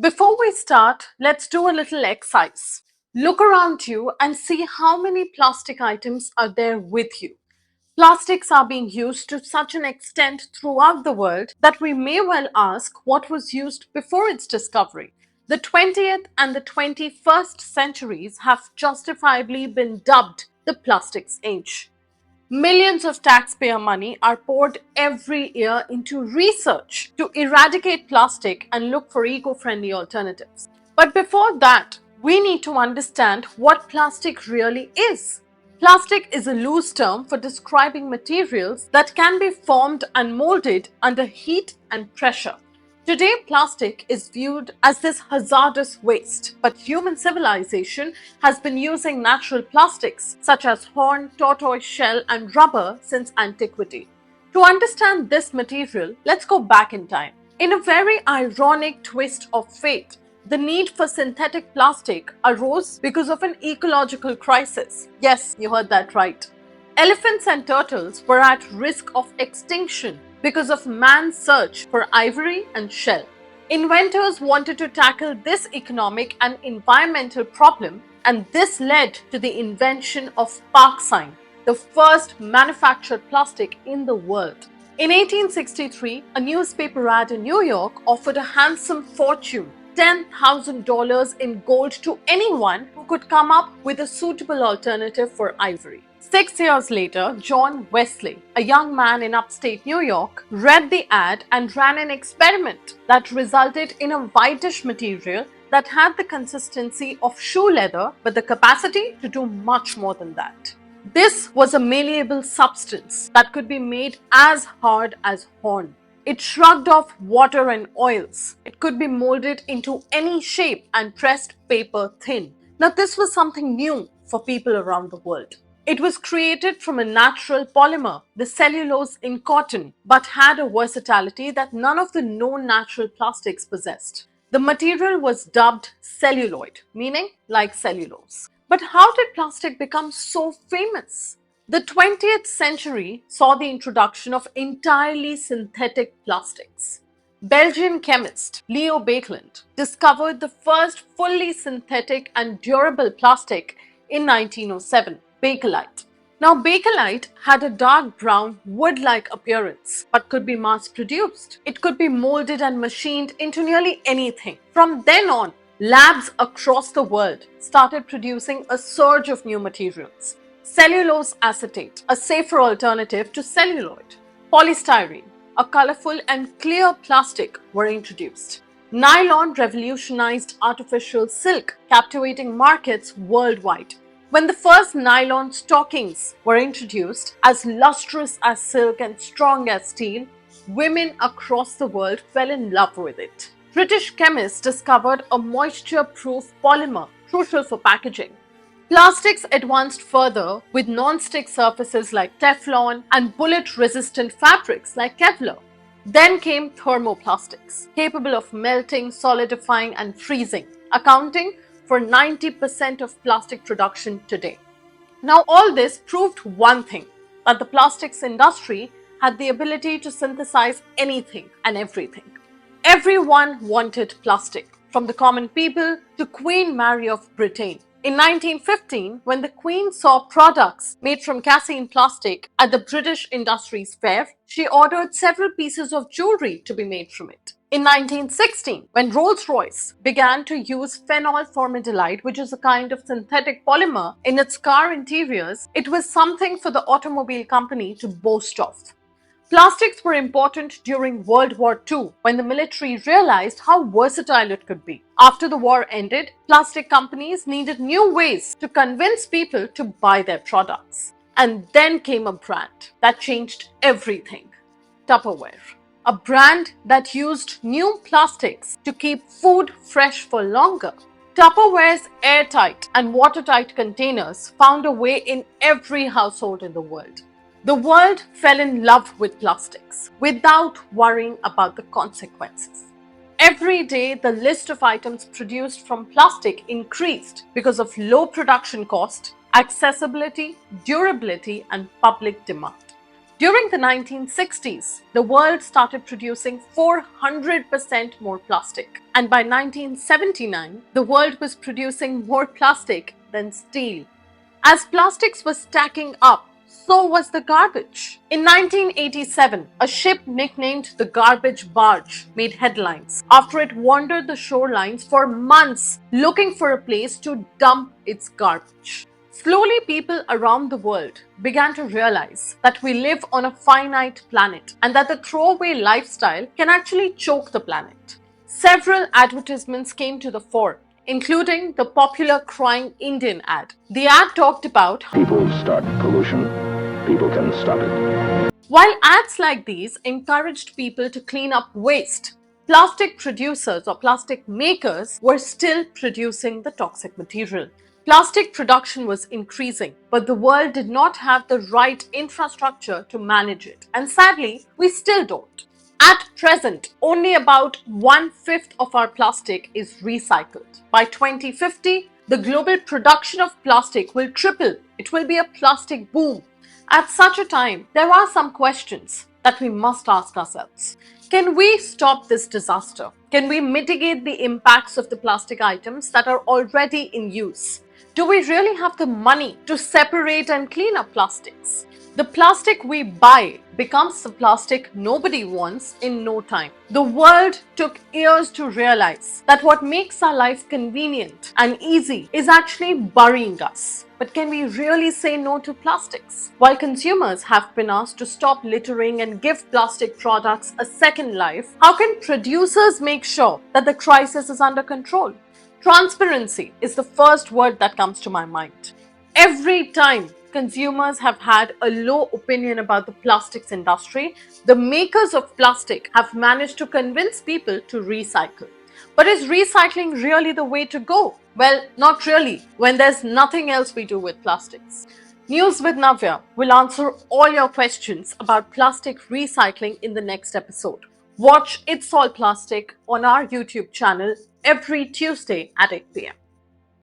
Before we start, let's do a little exercise. Look around you and see how many plastic items are there with you. Plastics are being used to such an extent throughout the world that we may well ask what was used before its discovery. The 20th and the 21st centuries have justifiably been dubbed the plastics age. Millions of taxpayer money are poured every year into research to eradicate plastic and look for eco-friendly alternatives. But before that, we need to understand what plastic really is. Plastic is a loose term for describing materials that can be formed and molded under heat and pressure. Today, plastic is viewed as this hazardous waste, but human civilization has been using natural plastics such as horn, tortoise shell, and rubber since antiquity. To understand this material, let's go back in time. In a very ironic twist of fate, the need for synthetic plastic arose because of an ecological crisis. Yes, you heard that right. Elephants and turtles were at risk of extinction because of man's search for ivory and shell. Inventors wanted to tackle this economic and environmental problem, and this led to the invention of Parksine, the first manufactured plastic in the world. In 1863, a newspaper ad in New York offered a handsome fortune, $10,000 in gold, to anyone who could come up with a suitable alternative for ivory. 6 years later, John Wesley, a young man in upstate New York, read the ad and ran an experiment that resulted in a whitish material that had the consistency of shoe leather but the capacity to do much more than that. This was a malleable substance that could be made as hard as horn. It shrugged off water and oils. It could be molded into any shape and pressed paper thin. Now, this was something new for people around the world. It was created from a natural polymer, the cellulose in cotton, but had a versatility that none of the known natural plastics possessed. The material was dubbed celluloid, meaning like cellulose. But how did plastic become so famous? The 20th century saw the introduction of entirely synthetic plastics. Belgian chemist Leo Baekeland discovered the first fully synthetic and durable plastic in 1907, Bakelite. Now, Bakelite had a dark brown, wood-like appearance, but could be mass-produced. It could be molded and machined into nearly anything. From then on, labs across the world started producing a surge of new materials. Cellulose acetate, a safer alternative to celluloid. Polystyrene, a colorful and clear plastic, were introduced. Nylon revolutionized artificial silk, captivating markets worldwide. When the first nylon stockings were introduced, as lustrous as silk and strong as steel, women across the world fell in love with it. British chemists discovered a moisture-proof polymer, crucial for packaging. Plastics advanced further with non-stick surfaces like Teflon and bullet-resistant fabrics like Kevlar. Then came thermoplastics, capable of melting, solidifying, and freezing, accounting for 90% of plastic production today. Now, all this proved one thing, that the plastics industry had the ability to synthesize anything and everything. Everyone wanted plastic, from the common people to Queen Mary of Britain. In 1915, when the Queen saw products made from casein plastic at the British Industries Fair, she ordered several pieces of jewelry to be made from it. In 1916, when Rolls-Royce began to use phenol formaldehyd, which is a kind of synthetic polymer, in its car interiors, it was something for the automobile company to boast of. Plastics were important during World War II when the military realized how versatile it could be. After the war ended, plastic companies needed new ways to convince people to buy their products. And then came a brand that changed everything: Tupperware. A brand that used new plastics to keep food fresh for longer. Tupperware's airtight and watertight containers found a way in every household in the world. The world fell in love with plastics without worrying about the consequences. Every day, the list of items produced from plastic increased because of low production cost, accessibility, durability, and public demand. During the 1960s, the world started producing 400% more plastic. And by 1979, the world was producing more plastic than steel. As plastics were stacking up, so was the garbage. In 1987, a ship nicknamed the Garbage Barge made headlines after it wandered the shorelines for months looking for a place to dump its garbage. Slowly, people around the world began to realize that we live on a finite planet and that the throwaway lifestyle can actually choke the planet. Several advertisements came to the fore, including the popular crying Indian ad. The ad talked about People start pollution, people can stop it. while ads like these encouraged people to clean up waste, plastic producers or plastic makers were still producing the toxic material. Plastic production was increasing, but the world did not have the right infrastructure to manage it. And sadly, we still don't. At present, only about 1/5 of our plastic is recycled. By 2050, the global production of plastic will triple. It will be a plastic boom. At such a time, there are some questions that we must ask ourselves. Can we stop this disaster? Can we mitigate the impacts of the plastic items that are already in use? Do we really have the money to separate and clean up plastics? The plastic we buy becomes the plastic nobody wants in no time. The world took years to realize that what makes our life convenient and easy is actually burying us. But can we really say no to plastics? While consumers have been asked to stop littering and give plastic products a second life, how can producers make sure that the crisis is under control? Transparency is the first word that comes to my mind. Every time consumers have had a low opinion about the plastics industry, the makers of plastic have managed to convince people to recycle. But is recycling really the way to go? Well, not really, when there's nothing else we do with plastics. News with Navya will answer all your questions about plastic recycling in the next episode. Watch It's All Plastic on our YouTube channel every Tuesday at 8 p.m.